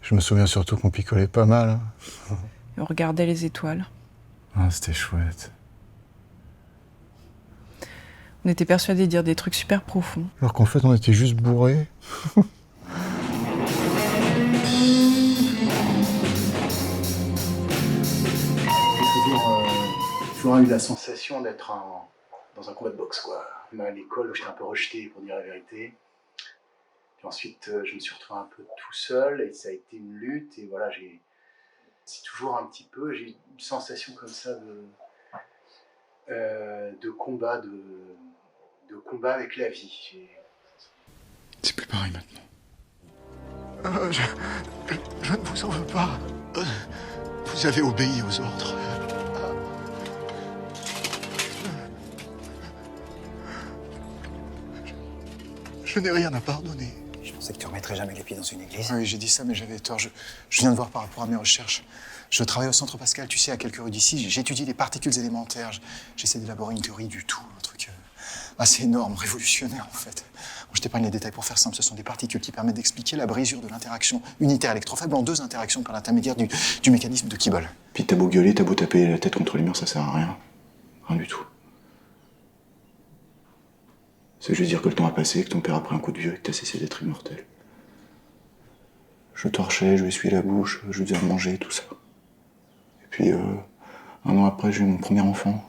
Je me souviens surtout qu'on picolait pas mal. Hein. Et on regardait les étoiles. Ah, c'était chouette. On était persuadés de dire des trucs super profonds. Alors qu'en fait, on était juste bourrés. J'ai toujours eu la sensation d'être dans un combat de boxe, quoi. Même à l'école, j'étais un peu rejeté, pour dire la vérité. Puis ensuite, je me suis retrouvé un peu tout seul et ça a été une lutte. Et voilà, c'est toujours un petit peu, j'ai une sensation comme ça de combat, de combat avec la vie. C'est plus pareil maintenant. Je ne vous en veux pas. Vous avez obéi aux ordres. Je n'ai rien à pardonner. Je pensais que tu remettrais jamais les pieds dans une église. Oui, j'ai dit ça, mais j'avais tort. Je viens de voir par rapport à mes recherches. Je travaille au Centre Pascal, tu sais, à quelques rues d'ici. J'étudie les particules élémentaires. J'essaie d'élaborer une théorie du tout, un truc assez énorme, révolutionnaire, en fait. Bon, je t'épargne les détails pour faire simple. Ce sont des particules qui permettent d'expliquer la brisure de l'interaction unitaire électrofaible en deux interactions par l'intermédiaire du mécanisme de Kibble. Puis t'as beau gueuler, t'as beau taper la tête contre les murs, ça sert à rien. Rien du tout. Ça veut juste dire que le temps a passé, que ton père a pris un coup de vieux et que t'as cessé d'être immortel. Je torchais, je lui essuyais la bouche, je lui faisais à manger, tout ça. Et puis, un an après, j'ai eu mon premier enfant.